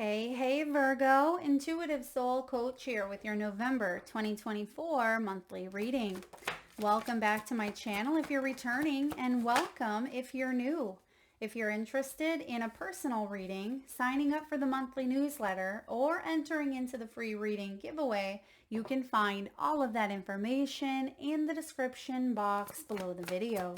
Hey, Virgo, Intuitive Soul Coach here with your November 2024 monthly reading. Welcome back to my channel if you're returning, and welcome if you're new. If you're interested in a personal reading, signing up for the monthly newsletter, or entering into the free reading giveaway, you can find all of that information in the description box below the video.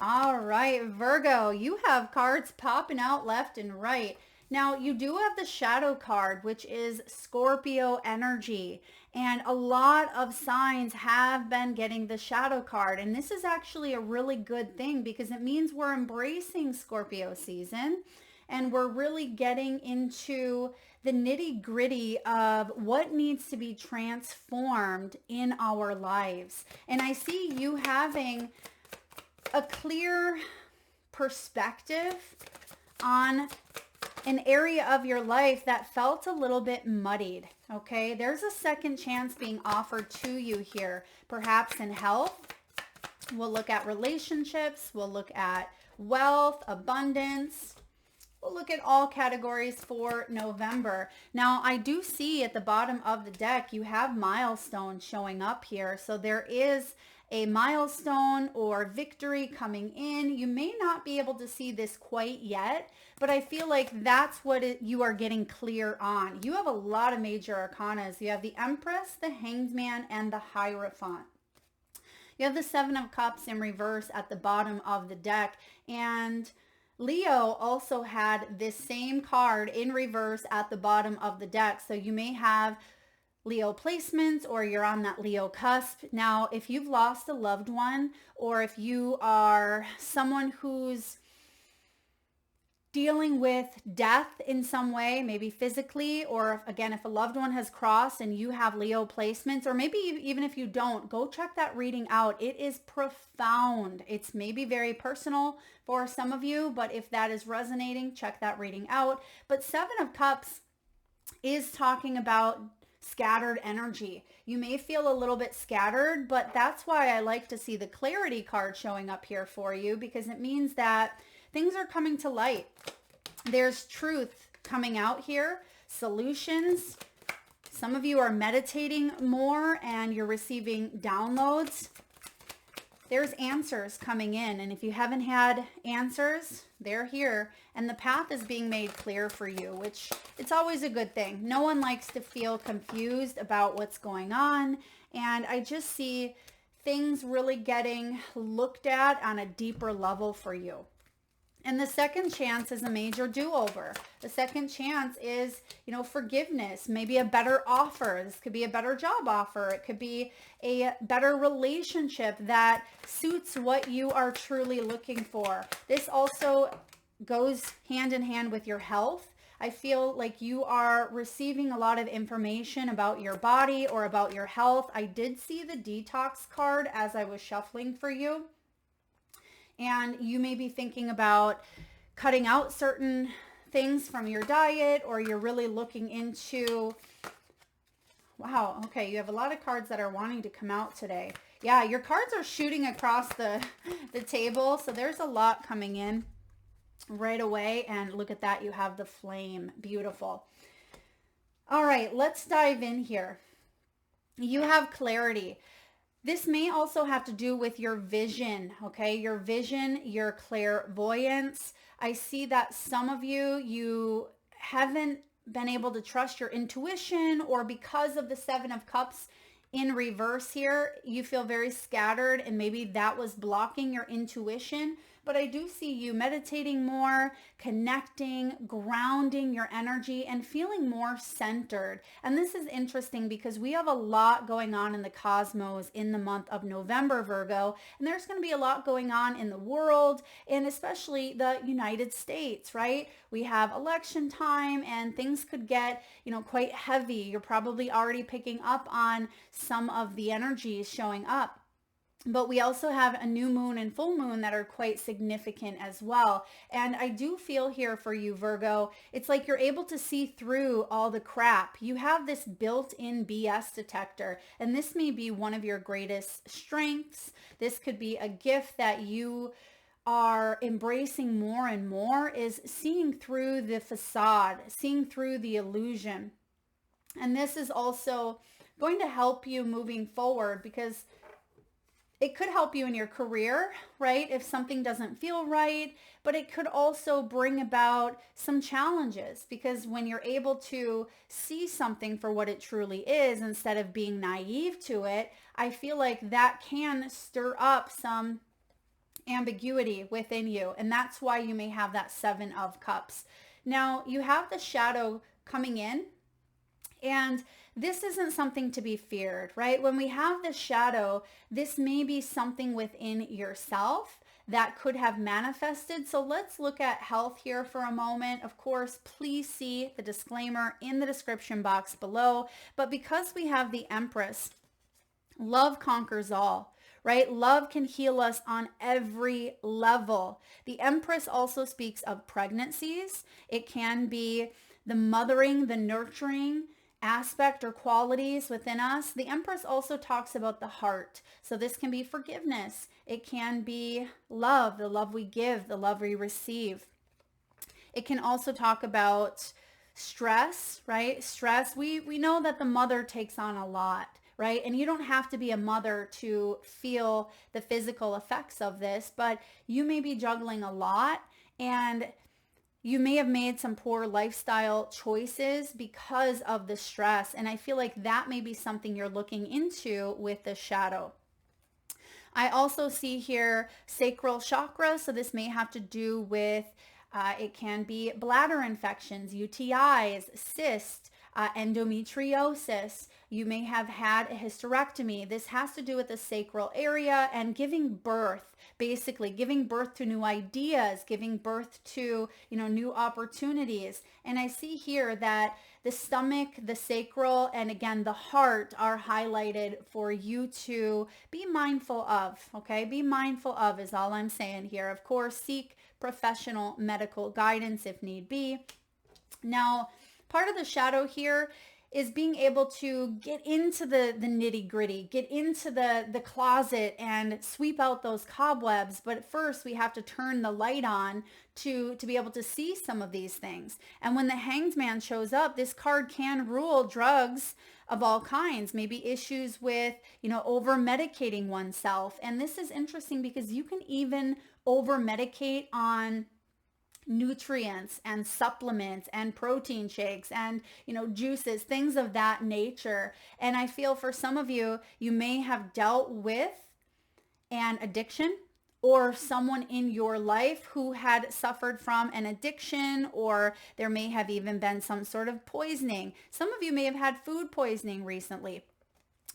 All right, Virgo, you have cards popping out left and right. Now, you do have the shadow card, which is Scorpio energy. And a lot of signs have been getting the shadow card. And this is actually a really good thing because it means we're embracing Scorpio season and we're really getting into the nitty gritty of what needs to be transformed in our lives. And I see you having a clear perspective on an area of your life that felt a little bit muddied, okay? There's a second chance being offered to you here, perhaps in health. We'll look at relationships. We'll look at wealth, abundance. We'll look at all categories for November. Now, I do see at the bottom of the deck, you have milestones showing up here. So there is a milestone or victory coming in. You may not be able to see this quite yet, but I feel like that's what you are getting clear on. You have a lot of major arcanas. You have the Empress, the Hanged Man, and the Hierophant. You have the Seven of Cups in reverse at the bottom of the deck, and Leo also had this same card in reverse at the bottom of the deck. So you may have Leo placements or you're on that Leo cusp. Now, if you've lost a loved one or if you are someone who's dealing with death in some way, maybe physically, or again, if a loved one has crossed and you have Leo placements, or maybe even if you don't, go check that reading out. It is profound. It's maybe very personal for some of you, but if that is resonating, check that reading out. But Seven of Cups is talking about scattered energy. You may feel a little bit scattered, but that's why I like to see the clarity card showing up here for you, because it means that things are coming to light. There's truth coming out here, solutions. Some of you are meditating more and you're receiving downloads. There's answers coming in, and if you haven't had answers, they're here, and the path is being made clear for you, which it's always a good thing. No one likes to feel confused about what's going on, and I just see things really getting looked at on a deeper level for you. And the second chance is a major do-over. The second chance is, forgiveness, maybe a better offer. This could be a better job offer. It could be a better relationship that suits what you are truly looking for. This also goes hand in hand with your health. I feel like you are receiving a lot of information about your body or about your health. I did see the detox card as I was shuffling for you. And you may be thinking about cutting out certain things from your diet, or you're really looking into, wow, okay, you have a lot of cards that are wanting to come out today. Yeah, your cards are shooting across the table, so there's a lot coming in right away. And look at that, you have the flame. Beautiful. All right, let's dive in here. You have clarity. This may also have to do with your vision, okay? Your vision, your clairvoyance. I see that some of you haven't been able to trust your intuition, or because of the Seven of Cups in reverse here, you feel very scattered, and maybe that was blocking your intuition. But I do see you meditating more, connecting, grounding your energy, and feeling more centered. And this is interesting because we have a lot going on in the cosmos in the month of November, Virgo. And there's going to be a lot going on in the world, and especially the United States, right? We have election time and things could get, quite heavy. You're probably already picking up on some of the energies showing up. But we also have a new moon and full moon that are quite significant as well. And I do feel here for you, Virgo, it's like you're able to see through all the crap. You have this built-in BS detector, and this may be one of your greatest strengths. This could be a gift that you are embracing more and more is seeing through the facade, seeing through the illusion. And this is also going to help you moving forward, because it could help you in your career, right? If something doesn't feel right, but it could also bring about some challenges, because when you're able to see something for what it truly is instead of being naive to it, I feel like that can stir up some ambiguity within you. And that's why you may have that 7 of Cups. Now, you have the shadow coming in, and this isn't something to be feared, right? When we have the shadow, this may be something within yourself that could have manifested. So let's look at health here for a moment. Of course, please see the disclaimer in the description box below. But because we have the Empress, love conquers all, right? Love can heal us on every level. The Empress also speaks of pregnancies. It can be the mothering, the nurturing aspect or qualities within us. The Empress also talks about the heart. So this can be forgiveness. It can be love, the love we give, the love we receive. It can also talk about stress, right? Stress. We know that the mother takes on a lot, right? And you don't have to be a mother to feel the physical effects of this, but you may be juggling a lot, and you may have made some poor lifestyle choices because of the stress. And I feel like that may be something you're looking into with the shadow. I also see here sacral chakra. So this may have to do with, it can be bladder infections, UTIs, cysts, endometriosis. You may have had a hysterectomy. This has to do with the sacral area and giving birth, basically giving birth to new ideas, giving birth to, new opportunities. And I see here that the stomach, the sacral, and again, the heart are highlighted for you to be mindful of, okay? Be mindful of is all I'm saying here. Of course, seek professional medical guidance if need be. Now, part of the shadow here is being able to get into the nitty gritty, get into the closet and sweep out those cobwebs. But first we have to turn the light on to be able to see some of these things. And when the Hanged Man shows up, this card can rule drugs of all kinds, maybe issues with, over medicating oneself. And this is interesting because you can even over medicate on nutrients and supplements and protein shakes and juices, things of that nature. And I feel for some of you, you may have dealt with an addiction, or someone in your life who had suffered from an addiction, or there may have even been some sort of poisoning. Some of you may have had food poisoning recently.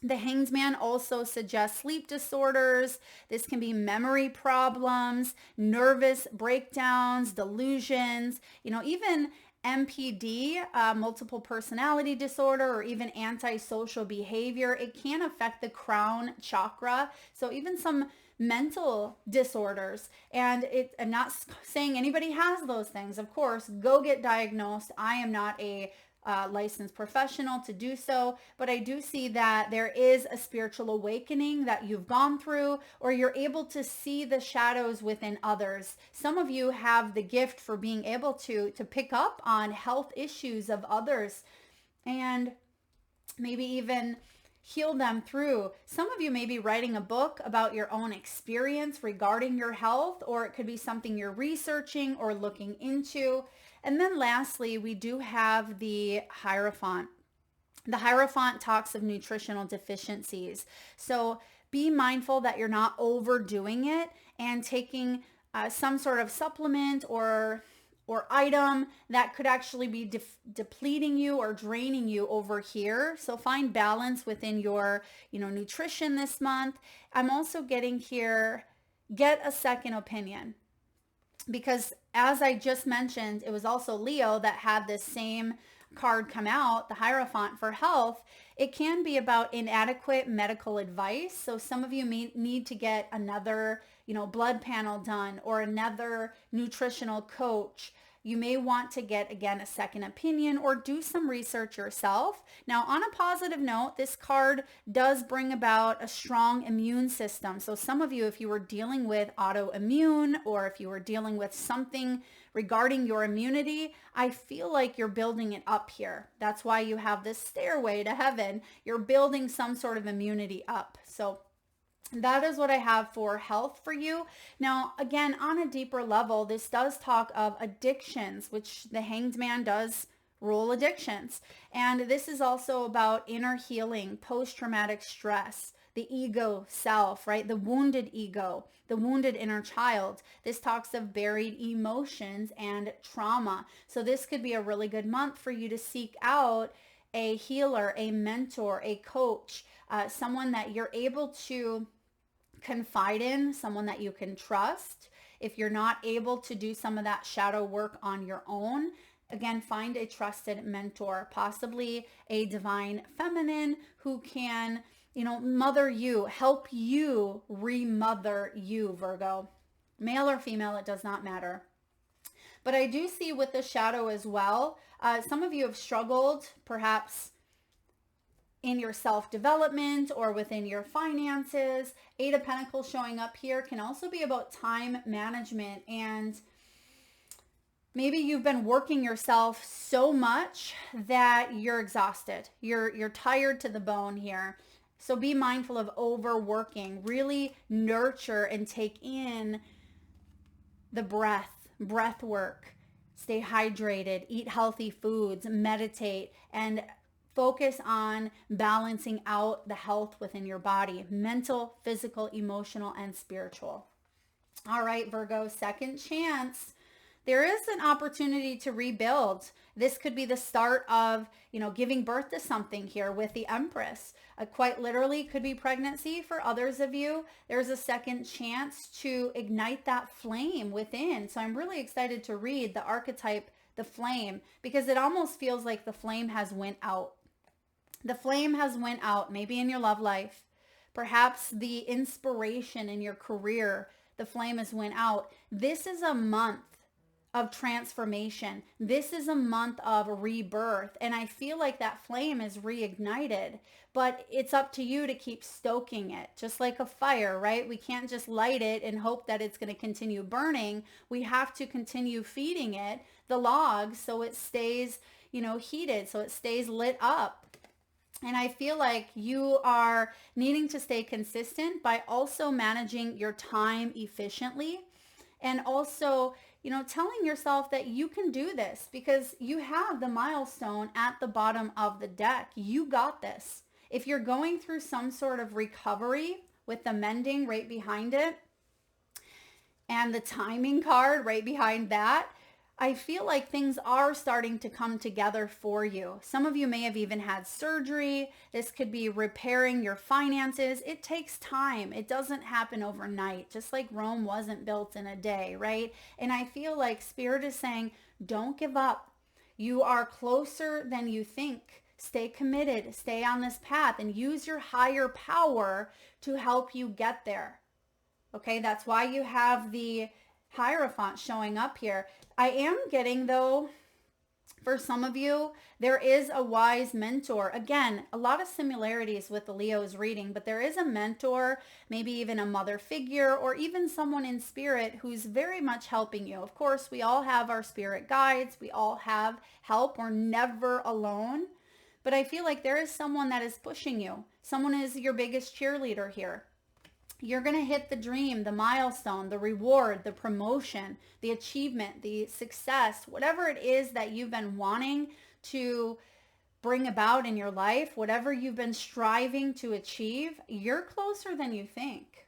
The Hanged Man also suggests sleep disorders. This can be memory problems, nervous breakdowns, delusions, even MPD, multiple personality disorder, or even antisocial behavior. It can affect the crown chakra. So even some mental disorders. And I'm not saying anybody has those things. Of course, go get diagnosed. I am not a licensed professional to do so, but I do see that there is a spiritual awakening that you've gone through, or you're able to see the shadows within others. Some of you have the gift for being able to pick up on health issues of others and maybe even heal them through. Some of you may be writing a book about your own experience regarding your health, or it could be something you're researching or looking into. And then lastly, we do have the Hierophant. The Hierophant talks of nutritional deficiencies. So be mindful that you're not overdoing it and taking some sort of supplement or item that could actually be depleting you or draining you over here. So find balance within your, nutrition this month. I'm also getting here, get a second opinion. Because as I just mentioned, it was also Leo that had this same card come out, the Hierophant for health. It can be about inadequate medical advice. So some of you may need to get another, blood panel done, or another nutritional coach. You may want to get, again, a second opinion or do some research yourself. Now, on a positive note, this card does bring about a strong immune system. So some of you, if you were dealing with autoimmune or if you were dealing with something regarding your immunity, I feel like you're building it up here. That's why you have this stairway to heaven. You're building some sort of immunity up. So that is what I have for health for you. Now, again, on a deeper level, this does talk of addictions, which the Hanged Man does rule addictions. And this is also about inner healing, post-traumatic stress, the ego self, right? The wounded ego, the wounded inner child. This talks of buried emotions and trauma. So this could be a really good month for you to seek out a healer, a mentor, a coach, someone that you're able to confide in, someone that you can trust. If you're not able to do some of that shadow work on your own, again, find a trusted mentor, possibly a divine feminine who can, mother you, help you remother you, Virgo. Male or female, it does not matter. But I do see with the shadow as well, some of you have struggled perhaps in your self-development or within your finances. Eight of Pentacles showing up here can also be about time management, and maybe you've been working yourself so much that you're exhausted. You're tired to the bone here. So be mindful of overworking. Really nurture and take in the breath work. Stay hydrated, eat healthy foods, meditate, and focus on balancing out the health within your body, mental, physical, emotional, and spiritual. All right, Virgo, second chance. There is an opportunity to rebuild. This could be the start of, giving birth to something here with the Empress. Quite literally could be pregnancy for others of you. There's a second chance to ignite that flame within. So I'm really excited to read the archetype, the flame, because it almost feels like the flame has went out. The flame has went out, maybe in your love life, perhaps the inspiration in your career, the flame has went out. This is a month of transformation. This is a month of rebirth. And I feel like that flame is reignited, but it's up to you to keep stoking it, just like a fire, right? We can't just light it and hope that it's going to continue burning. We have to continue feeding it the logs so it stays, heated, so it stays lit up. And I feel like you are needing to stay consistent by also managing your time efficiently, and also, telling yourself that you can do this because you have the milestone at the bottom of the deck. You got this. If you're going through some sort of recovery with the mending right behind it and the timing card right behind that, I feel like things are starting to come together for you. Some of you may have even had surgery. This could be repairing your finances. It takes time. It doesn't happen overnight, just like Rome wasn't built in a day, right? And I feel like Spirit is saying, don't give up. You are closer than you think. Stay committed. Stay on this path and use your higher power to help you get there. Okay, that's why you have the Hierophant showing up here. I am getting, though, for some of you, there is a wise mentor. Again, a lot of similarities with the Leo's reading, but there is a mentor, maybe even a mother figure, or even someone in spirit who's very much helping you. Of course, we all have our spirit guides. We all have help. We're never alone. But I feel like there is someone that is pushing you. Someone is your biggest cheerleader here. You're going to hit the dream, the milestone, the reward, the promotion, the achievement, the success, whatever it is that you've been wanting to bring about in your life, whatever you've been striving to achieve, you're closer than you think.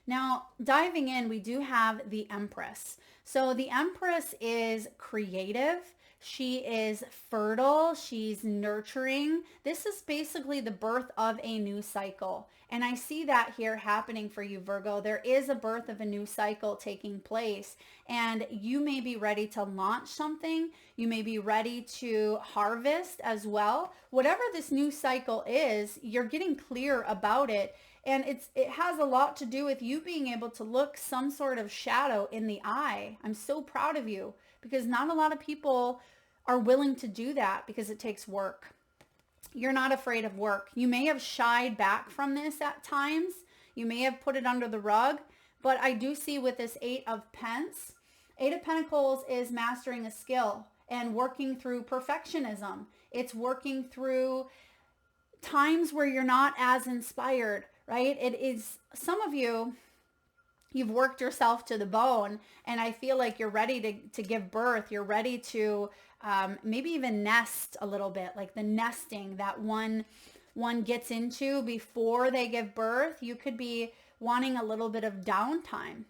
Now, diving in, we do have the Empress. So the Empress is creative. She is fertile. She's nurturing. This is basically the birth of a new cycle. And I see that here happening for you, Virgo. There is a birth of a new cycle taking place. And you may be ready to launch something. You may be ready to harvest as well. Whatever this new cycle is, you're getting clear about it. And it has a lot to do with you being able to look some sort of shadow in the eye. I'm so proud of you because not a lot of people are willing to do that because it takes work. You're not afraid of work. You may have shied back from this at times. You may have put it under the rug, but I do see with this Eight of Pentacles is mastering a skill and working through perfectionism. It's working through times where you're not as inspired, right? It is, some of you, you've worked yourself to the bone, and I feel like you're ready to give birth. You're ready to maybe even nest a little bit, like the nesting that one gets into before they give birth. You could be wanting a little bit of downtime.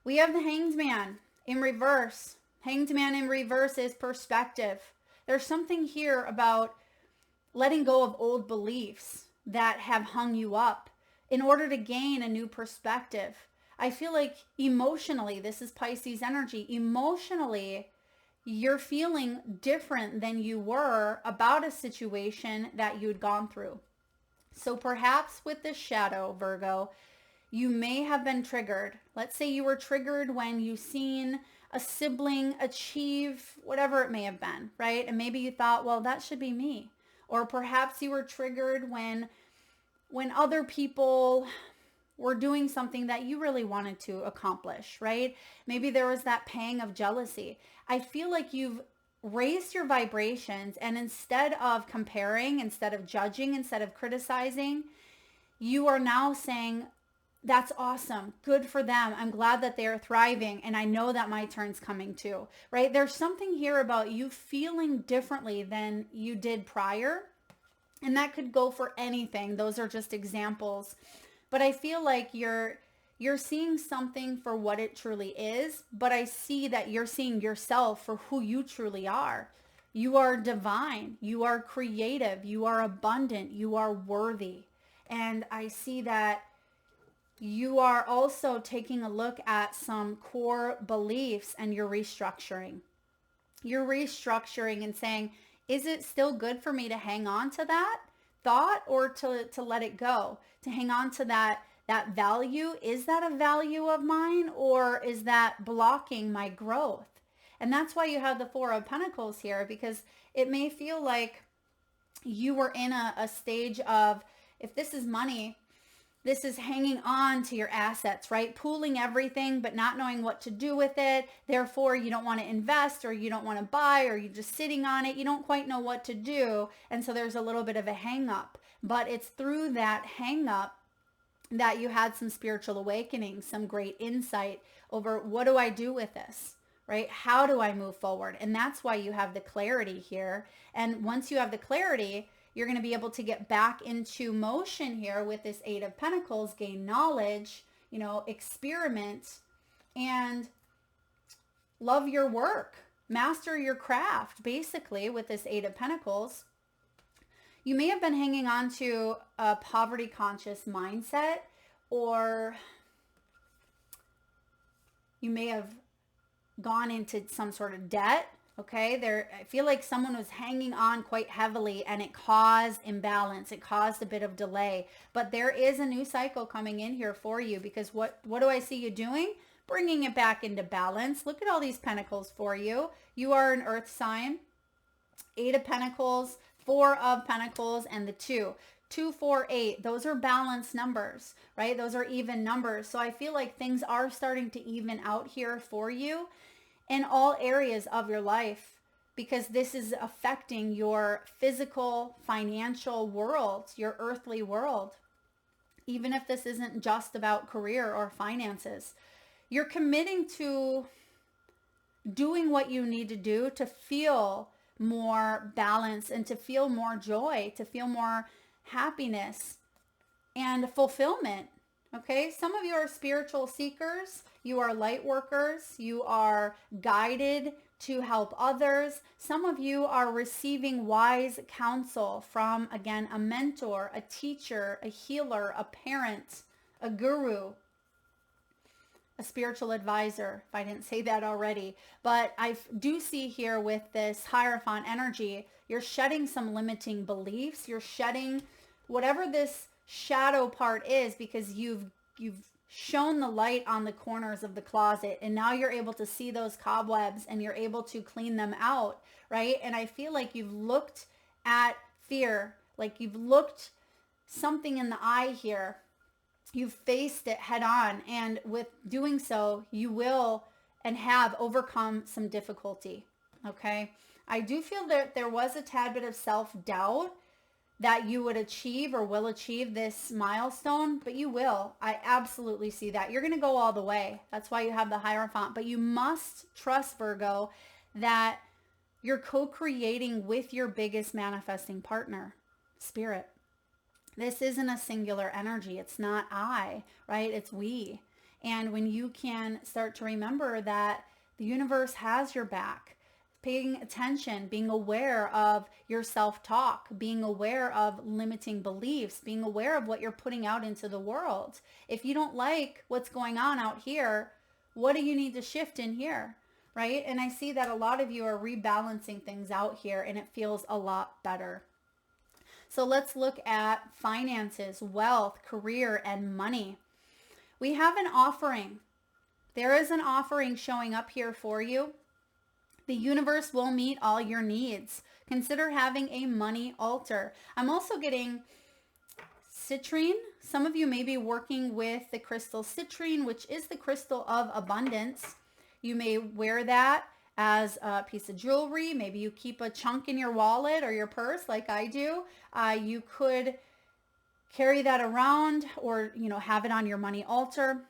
We have the Hanged Man in reverse. Hanged Man in reverse is perspective. There's something here about letting go of old beliefs that have hung you up in order to gain a new perspective. I feel like emotionally, this is Pisces energy, emotionally, you're feeling different than you were about a situation that you'd gone through. So perhaps with this shadow, Virgo, you may have been triggered. Let's say you were triggered when you seen a sibling achieve whatever it may have been, right? And maybe you thought, well, that should be me. Or perhaps you were triggered when other people were doing something that you really wanted to accomplish, right? Maybe there was that pang of jealousy. I feel like you've raised your vibrations, and instead of comparing, instead of judging, instead of criticizing, you are now saying, that's awesome. Good for them. I'm glad that they are thriving, and I know that my turn's coming too, right? There's something here about you feeling differently than you did prior, and that could go for anything. Those are just examples. But I feel like you're seeing something for what it truly is, but I see that you're seeing yourself for who you truly are. You are divine. You are creative. You are abundant. You are worthy. And I see that you are also taking a look at some core beliefs, and you're restructuring. You're restructuring and saying, is it still good for me to hang on to that thought, or to let it go, to hang on to that value? Is that a value of mine, or is that blocking my growth? And that's why you have the Four of Pentacles here, because it may feel like you were in a stage of, if this is money, this is hanging on to your assets, right? Pooling everything, but not knowing what to do with it. Therefore, you don't want to invest, or you don't want to buy, or you're just sitting on it. You don't quite know what to do. And so there's a little bit of a hang up, but it's through that hang up that you had some spiritual awakening, some great insight over, what do I do with this, right? How do I move forward? And that's why you have the clarity here. And once you have the clarity, you're going to be able to get back into motion here with this Eight of Pentacles, gain knowledge, experiment, and love your work, master your craft, basically, with this Eight of Pentacles. You may have been hanging on to a poverty conscious mindset, or you may have gone into some sort of debt. Okay, I feel like someone was hanging on quite heavily, and it caused imbalance. It caused a bit of delay. But there is a new cycle coming in here for you, because what do I see you doing? Bringing it back into balance. Look at all these pentacles for you. You are an earth sign. Eight of Pentacles, Four of Pentacles, and the Two. 2, 4, 8. Those are balanced numbers, right? Those are even numbers. So I feel like things are starting to even out here for you in all areas of your life, because this is affecting your physical, financial world, your earthly world. Even if this isn't just about career or finances, you're committing to doing what you need to do to feel more balance, and to feel more joy, to feel more happiness and fulfillment. Okay, some of you are spiritual seekers, you are light workers, you are guided to help others. Some of you are receiving wise counsel from, again, a mentor, a teacher, a healer, a parent, a guru, a spiritual advisor, if I didn't say that already. But I do see here with this Hierophant energy, you're shedding some limiting beliefs. You're shedding whatever this shadow part is, because you've shone the light on the corners of the closet, and now you're able to see those cobwebs and you're able to clean them out, right? And I feel like you've looked at fear, like you've looked something in the eye here. You've faced it head on, and with doing so, you will and have overcome some difficulty, okay? I do feel that there was a tad bit of self-doubt that you would achieve or will achieve this milestone, but you will. I absolutely see that. You're going to go all the way. That's why you have the Hierophant. But you must trust, Virgo, that you're co-creating with your biggest manifesting partner, Spirit. This isn't a singular energy. It's not I, right? It's we. And when you can start to remember that the universe has your back, paying attention, being aware of your self-talk, being aware of limiting beliefs, being aware of what you're putting out into the world. If you don't like what's going on out here, what do you need to shift in here, right? And I see that a lot of you are rebalancing things out here, and it feels a lot better. So let's look at finances, wealth, career, and money. We have an offering. There is an offering showing up here for you. The universe will meet all your needs. Consider having a money altar. I'm also getting citrine. Some of you may be working with the crystal citrine, which is the crystal of abundance. You may wear that as a piece of jewelry. Maybe you keep a chunk in your wallet or your purse like I do. You could carry that around, or have it on your money altar.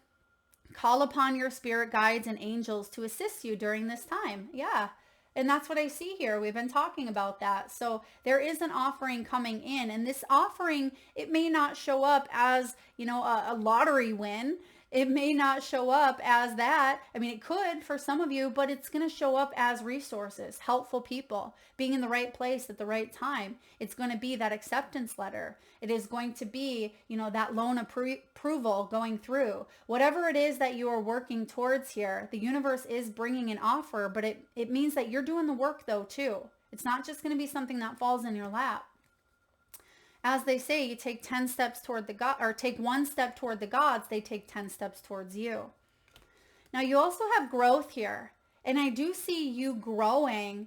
Call upon your spirit guides and angels to assist you during this time. Yeah. And that's what I see here. We've been talking about that. So there is an offering coming in, and this offering, it may not show up as, a lottery win. It may not show up as that. I mean, it could for some of you, but it's going to show up as resources, helpful people, being in the right place at the right time. It's going to be that acceptance letter. It is going to be, that loan approval going through. Whatever it is that you are working towards here, the universe is bringing an offer, but it means that you're doing the work though too. It's not just going to be something that falls in your lap. As they say, you take 10 steps toward the God, or take one step toward the gods, they take 10 steps towards you. Now you also have growth here. And I do see you growing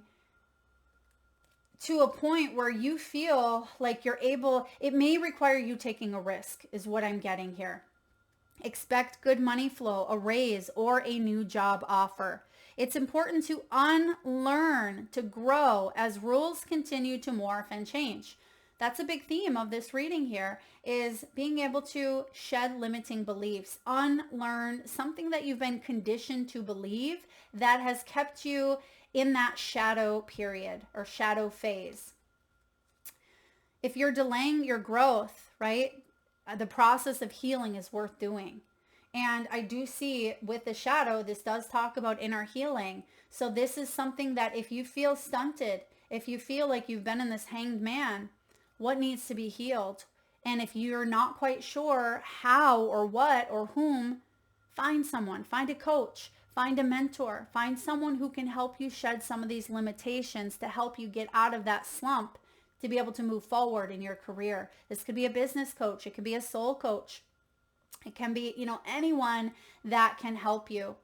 to a point where you feel like you're able, it may require you taking a risk is what I'm getting here. Expect good money flow, a raise, or a new job offer. It's important to unlearn, to grow as rules continue to morph and change. That's a big theme of this reading here, is being able to shed limiting beliefs, unlearn something that you've been conditioned to believe that has kept you in that shadow period or shadow phase. If you're delaying your growth, right, the process of healing is worth doing. And I do see with the shadow, this does talk about inner healing. So this is something that if you feel stunted, if you feel like you've been in this hanged man, what needs to be healed? And if you're not quite sure how or what or whom, find someone, find a coach, find a mentor, find someone who can help you shed some of these limitations to help you get out of that slump to be able to move forward in your career. This could be a business coach. It could be a soul coach. It can be, anyone that can help you.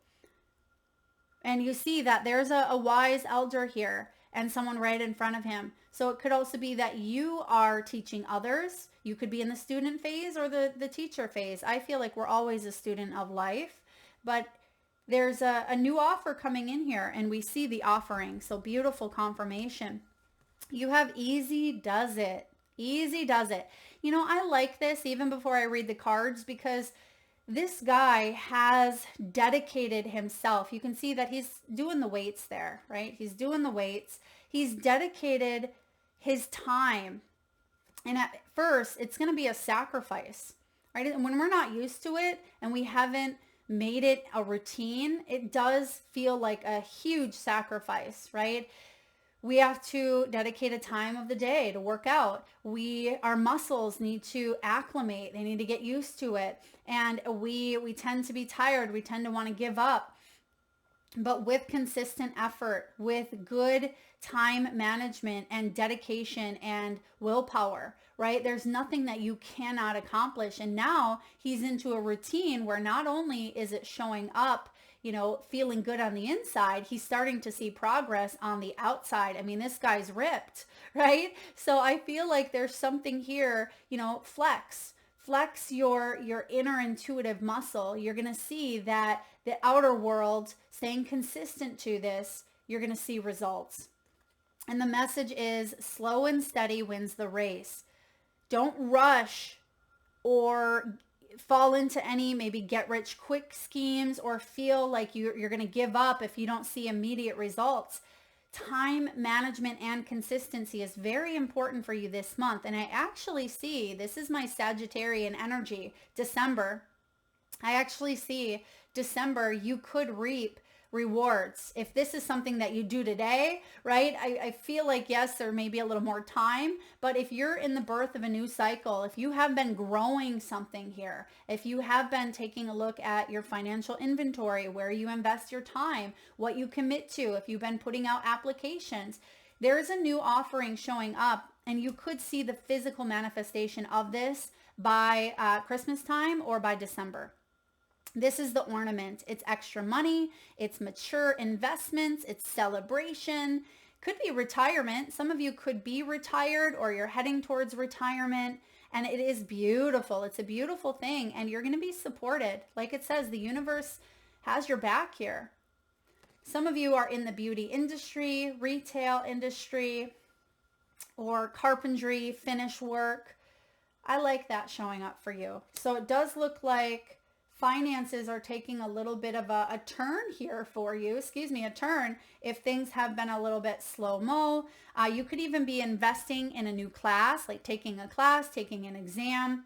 And you see that there's a wise elder here and someone right in front of him. So it could also be that you are teaching others. You could be in the student phase or the teacher phase. I feel like we're always a student of life, but there's a new offer coming in here, and we see the offering. So beautiful confirmation. You have easy does it. Easy does it. I like this even before I read the cards, because this guy has dedicated himself. You can see that he's doing the weights there, right? He's doing the weights. He's dedicated his time. And at first, it's going to be a sacrifice, right? And when we're not used to it and we haven't made it a routine, it does feel like a huge sacrifice, right? We have to dedicate a time of the day to work out. Our muscles need to acclimate. They need to get used to it. And we tend to be tired. We tend to want to give up. but with consistent effort, with good time management and dedication and willpower, right? There's nothing that you cannot accomplish. And now he's into a routine where not only is it showing up, feeling good on the inside, he's starting to see progress on the outside. I mean, this guy's ripped, right? So I feel like there's something here, flex your inner intuitive muscle. You're going to see that the outer world, staying consistent to this, you're going to see results. And the message is slow and steady wins the race. Don't rush or fall into any maybe get rich quick schemes or feel like you're going to give up if you don't see immediate results. Time management and consistency is very important for you this month. And I actually see, this is my Sagittarian energy, December. I actually see December, you could reap rewards. If this is something that you do today, right? I feel like, yes, there may be a little more time, but if you're in the birth of a new cycle, if you have been growing something here, if you have been taking a look at your financial inventory, where you invest your time, what you commit to, if you've been putting out applications, there's a new offering showing up, and you could see the physical manifestation of this by Christmas time or by December. This is the ornament. It's extra money. It's mature investments. It's celebration. Could be retirement. Some of you could be retired or you're heading towards retirement. And it is beautiful. It's a beautiful thing. And you're going to be supported. Like it says, the universe has your back here. Some of you are in the beauty industry, retail industry, or carpentry, finish work. I like that showing up for you. So it does look like finances are taking a little bit of a turn here for you. A turn if things have been a little bit slow-mo. You could even be investing in a new class, like taking a class, taking an exam.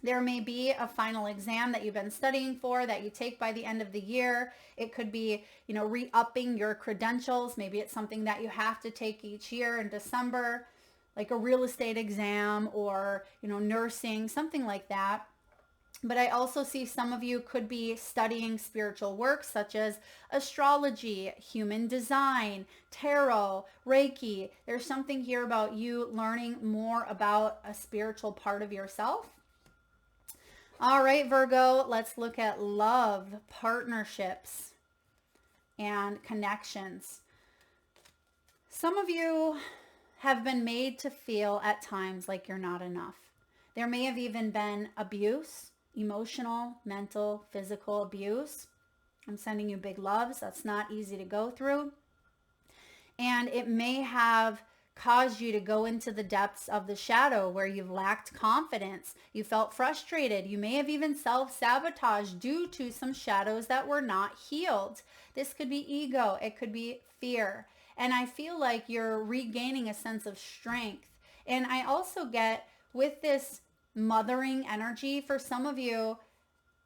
There may be a final exam that you've been studying for that you take by the end of the year. It could be, re-upping your credentials. Maybe it's something that you have to take each year in December, like a real estate exam or, nursing, something like that. But I also see some of you could be studying spiritual works such as astrology, human design, tarot, Reiki. There's something here about you learning more about a spiritual part of yourself. All right, Virgo, let's look at love, partnerships, and connections. Some of you have been made to feel at times like you're not enough. There may have even been abuse, emotional, mental, physical abuse. I'm sending you big loves. That's not easy to go through. And it may have caused you to go into the depths of the shadow where you've lacked confidence. You felt frustrated. You may have even self-sabotaged due to some shadows that were not healed. This could be ego. It could be fear. And I feel like you're regaining a sense of strength. And I also get with this mothering energy, for some of you,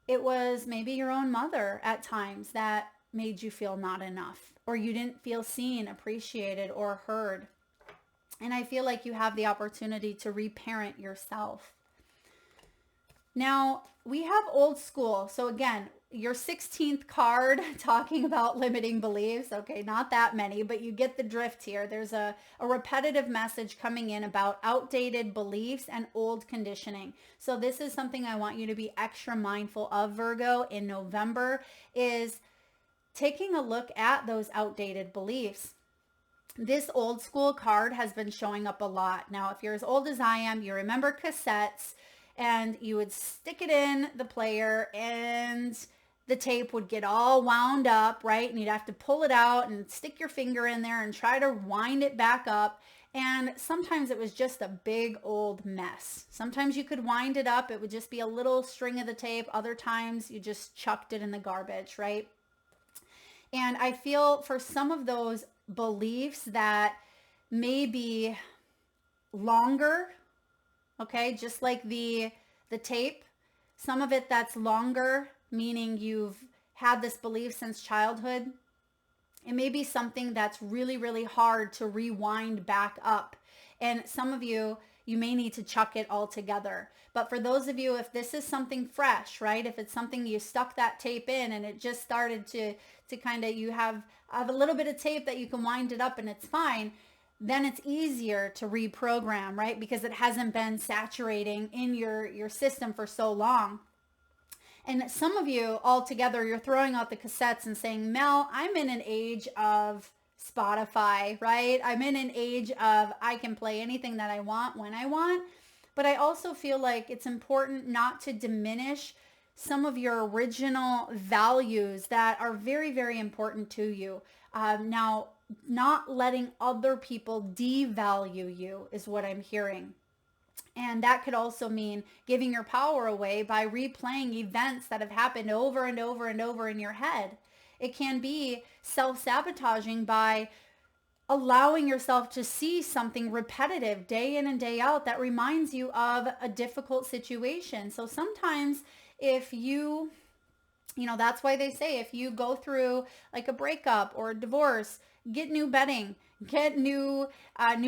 it was maybe your own mother at times that made you feel not enough, or you didn't feel seen, appreciated, or heard. And I feel like you have the opportunity to reparent yourself. Now, we have old school. So again, your 16th card talking about limiting beliefs. Okay, not that many, but you get the drift here. There's a repetitive message coming in about outdated beliefs and old conditioning. So this is something I want you to be extra mindful of, Virgo, in November, is taking a look at those outdated beliefs. This old school card has been showing up a lot. Now, if you're as old as I am, you remember cassettes, and you would stick it in the player and the tape would get all wound up, right? And you'd have to pull it out and stick your finger in there and try to wind it back up. And sometimes it was just a big old mess. Sometimes you could wind it up. It would just be a little string of the tape. Other times you just chucked it in the garbage, right? And I feel for some of those beliefs that may be longer, okay, just like the tape, some of it that's longer, meaning you've had this belief since childhood. It may be something that's really, really hard to rewind back up. And some of you, you may need to chuck it all together. But for those of you, if this is something fresh, right? If it's something you stuck that tape in and it just started to kind of, you have a little bit of tape that you can wind it up and it's fine, then it's easier to reprogram, right? Because it hasn't been saturating in your system for so long. And some of you altogether, you're throwing out the cassettes and saying, Mel, I'm in an age of Spotify, right? I'm in an age of I can play anything that I want when I want. But I also feel like it's important not to diminish some of your original values that are very, very important to you. Now, not letting other people devalue you is what I'm hearing. And that could also mean giving your power away by replaying events that have happened over and over and over in your head. It can be self-sabotaging by allowing yourself to see something repetitive day in and day out that reminds you of a difficult situation. So sometimes if you that's why they say if you go through like a breakup or a divorce, get new bedding, get new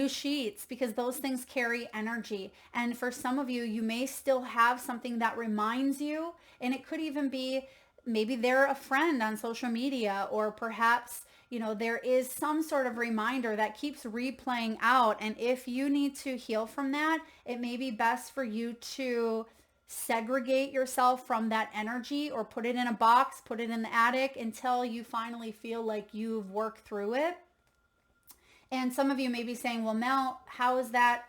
sheets, because those things carry energy. And for some of you, you may still have something that reminds you, and it could even be maybe they're a friend on social media, or perhaps there is some sort of reminder that keeps replaying out. And if you need to heal from that, it may be best for you to segregate yourself from that energy, or put it in a box, put it in the attic until you finally feel like you've worked through it. And some of you may be saying, well, Mel, how is that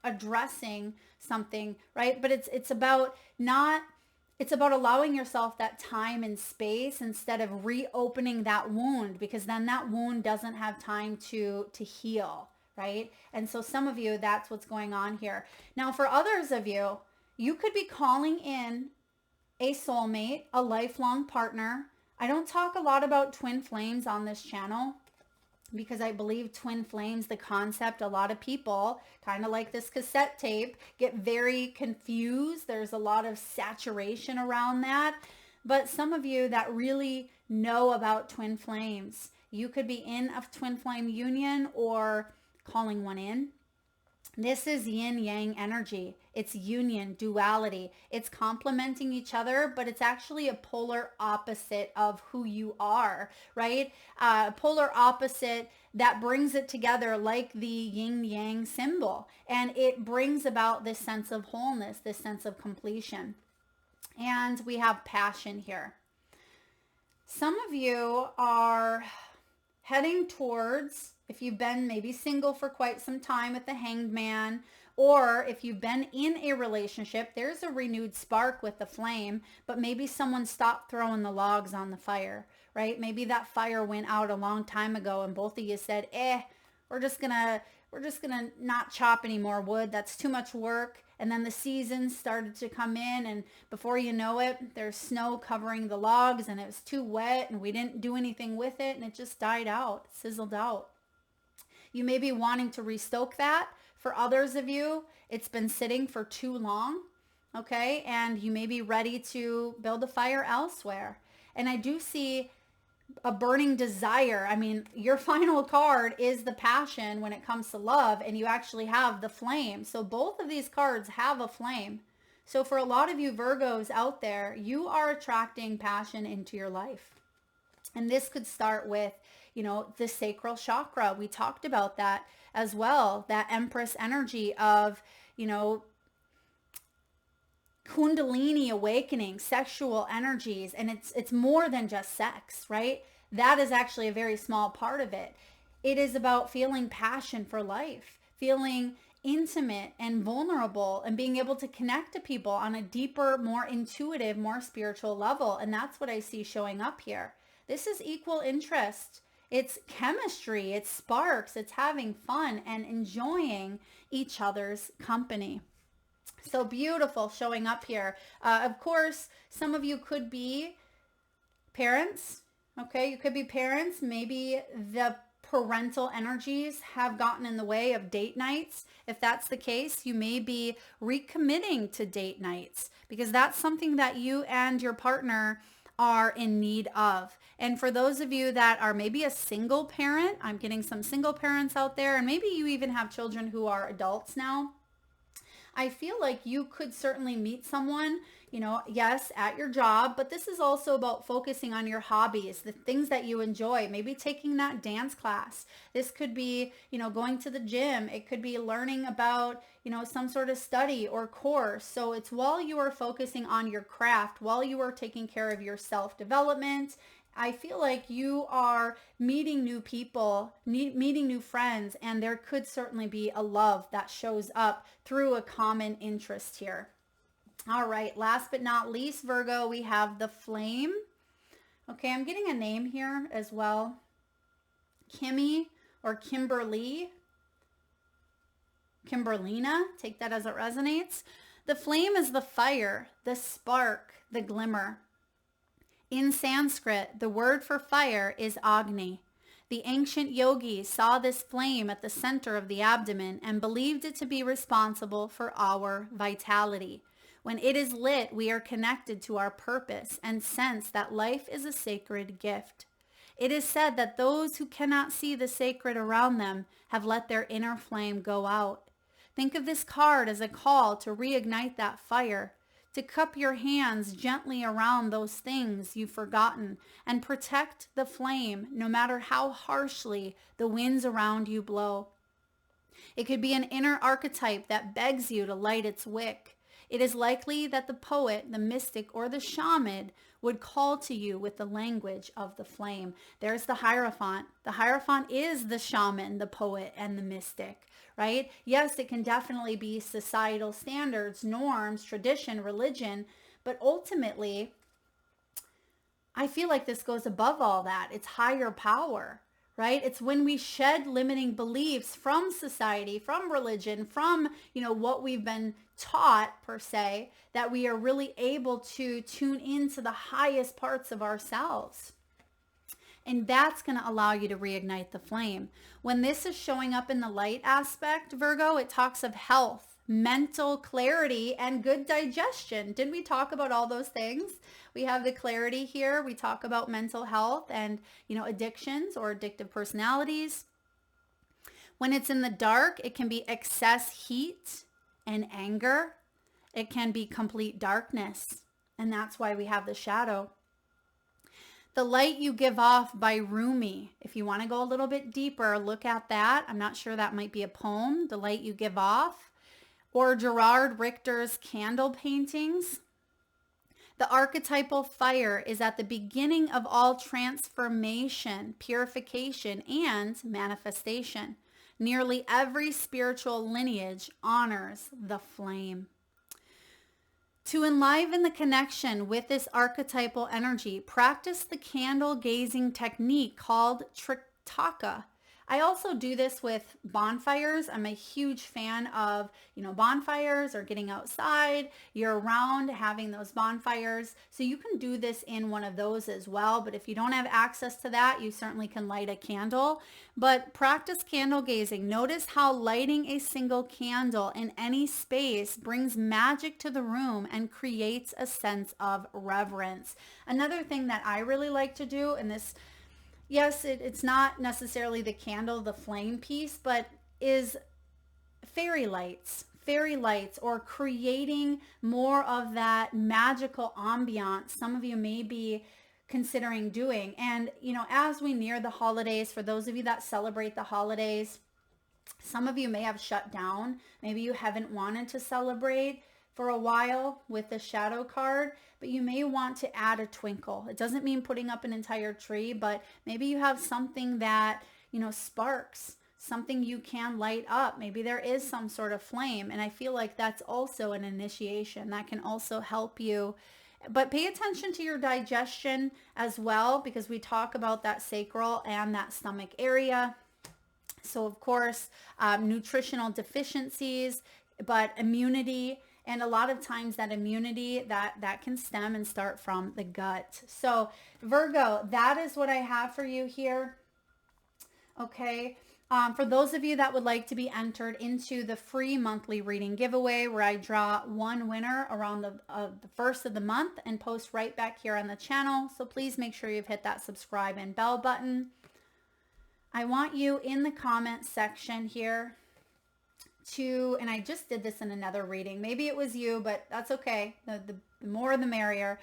addressing something, right? But it's about allowing yourself that time and space instead of reopening that wound, because then that wound doesn't have time to heal, right? And so some of you, that's what's going on here. Now, for others of you, you could be calling in a soulmate, a lifelong partner. I don't talk a lot about twin flames on this channel because I believe twin flames, the concept, a lot of people, kind of like this cassette tape, get very confused. There's a lot of saturation around that. But some of you that really know about twin flames, you could be in a twin flame union or calling one in. This is yin yang energy. It's union, duality. It's complementing each other, but it's actually a polar opposite of who you are, right? Polar opposite that brings it together like the yin yang symbol. And it brings about this sense of wholeness, this sense of completion. And we have passion here. Some of you are heading towards, if you've been maybe single for quite some time with the Hanged Man, or if you've been in a relationship, there's a renewed spark with the flame, but maybe someone stopped throwing the logs on the fire, right? Maybe that fire went out a long time ago and both of you said, we're just gonna not chop any more wood. That's too much work. And then the seasons started to come in, and before you know it, there's snow covering the logs and it was too wet and we didn't do anything with it and it just died out, sizzled out. You may be wanting to restoke that. For others of you, it's been sitting for too long, okay? And you may be ready to build a fire elsewhere. And I do see a burning desire. I mean, your final card is the passion when it comes to love, and you actually have the flame. So both of these cards have a flame. So for a lot of you Virgos out there, you are attracting passion into your life. And this could start with, the sacral chakra. We talked about that as well. That Empress energy of, Kundalini awakening, sexual energies. And it's more than just sex, right? That is actually a very small part of it. It is about feeling passion for life, feeling intimate and vulnerable, and being able to connect to people on a deeper, more intuitive, more spiritual level. And that's what I see showing up here. This is equal interest. It's chemistry, it's sparks, it's having fun and enjoying each other's company. So beautiful showing up here. Of course, some of you could be parents, okay? You could be parents. Maybe the parental energies have gotten in the way of date nights. If that's the case, you may be recommitting to date nights because that's something that you and your partner are in need of. And for those of you that are maybe a single parent, I'm getting some single parents out there, and maybe you even have children who are adults now. I feel like you could certainly meet someone, yes, at your job, but this is also about focusing on your hobbies, the things that you enjoy, maybe taking that dance class. This could be, going to the gym. It could be learning about, some sort of study or course. So it's while you are focusing on your craft, while you are taking care of your self-development, I feel like you are meeting new people, meeting new friends, and there could certainly be a love that shows up through a common interest here. All right, last but not least, Virgo, we have the flame. Okay, I'm getting a name here as well. Kimmy or Kimberly. Kimberlina, take that as it resonates. The flame is the fire, the spark, the glimmer. In Sanskrit, the word for fire is Agni. The ancient yogis saw this flame at the center of the abdomen and believed it to be responsible for our vitality. When it is lit, we are connected to our purpose and sense that life is a sacred gift. It is said that those who cannot see the sacred around them have let their inner flame go out. Think of this card as a call to reignite that fire, to cup your hands gently around those things you've forgotten and protect the flame no matter how harshly the winds around you blow. It could be an inner archetype that begs you to light its wick. It is likely that the poet, the mystic, or the shaman would call to you with the language of the flame. There's the Hierophant. The Hierophant is the shaman, the poet, and the mystic, right? Yes, it can definitely be societal standards, norms, tradition, religion, but ultimately, I feel like this goes above all that. It's higher power, right? It's when we shed limiting beliefs from society, from religion, from, what we've been taught per se, that we are really able to tune into the highest parts of ourselves. And that's going to allow you to reignite the flame. When this is showing up in the light aspect, Virgo, it talks of health, mental clarity, and good digestion. Didn't we talk about all those things? We have the clarity here. We talk about mental health and, addictions or addictive personalities. When it's in the dark, it can be excess heat and anger. It can be complete darkness. And that's why we have the shadow. The Light You Give Off by Rumi. If you want to go a little bit deeper, look at that. I'm not sure, that might be a poem, The Light You Give Off. Or Gerard Richter's candle paintings. The archetypal fire is at the beginning of all transformation, purification, and manifestation. Nearly every spiritual lineage honors the flame. To enliven the connection with this archetypal energy, practice the candle gazing technique called Tritaka. I also do this with bonfires. I'm a huge fan of, bonfires or getting outside year round, having those bonfires. So you can do this in one of those as well. But if you don't have access to that, you certainly can light a candle. But practice candle gazing. Notice how lighting a single candle in any space brings magic to the room and creates a sense of reverence. Another thing that I really like to do, and this, yes, it's not necessarily the candle, the flame piece, but is fairy lights or creating more of that magical ambiance some of you may be considering doing. And, as we near the holidays, for those of you that celebrate the holidays, some of you may have shut down. Maybe you haven't wanted to celebrate for a while with the shadow card, but you may want to add a twinkle. It doesn't mean putting up an entire tree, but maybe you have something that, sparks, something you can light up. Maybe there is some sort of flame. And I feel like that's also an initiation that can also help you. But pay attention to your digestion as well, because we talk about that sacral and that stomach area. So of course, nutritional deficiencies, but immunity. And a lot of times that immunity, that can stem and start from the gut. So Virgo, that is what I have for you here. Okay. For those of you that would like to be entered into the free monthly reading giveaway, where I draw one winner around the first of the month and post right back here on the channel. So please make sure you've hit that subscribe and bell button. I want you in the comment section here to, and I just did this in another reading. Maybe it was you, but that's okay. The more the merrier.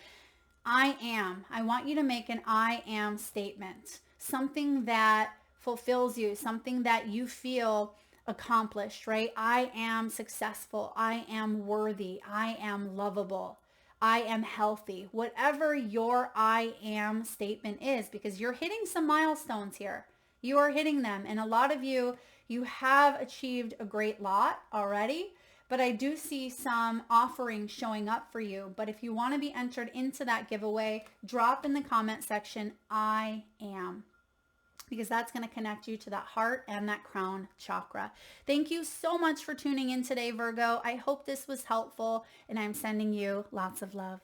I am. I want you to make an I am statement. Something that fulfills you, something that you feel accomplished, right? I am successful. I am worthy. I am lovable. I am healthy. Whatever your I am statement is, because you're hitting some milestones here. You are hitting them. And a lot of you, you have achieved a great lot already. But I do see some offerings showing up for you. But if you want to be entered into that giveaway, drop in the comment section, I am, because that's going to connect you to that heart and that crown chakra. Thank you so much for tuning in today, Virgo. I hope this was helpful, and I'm sending you lots of love.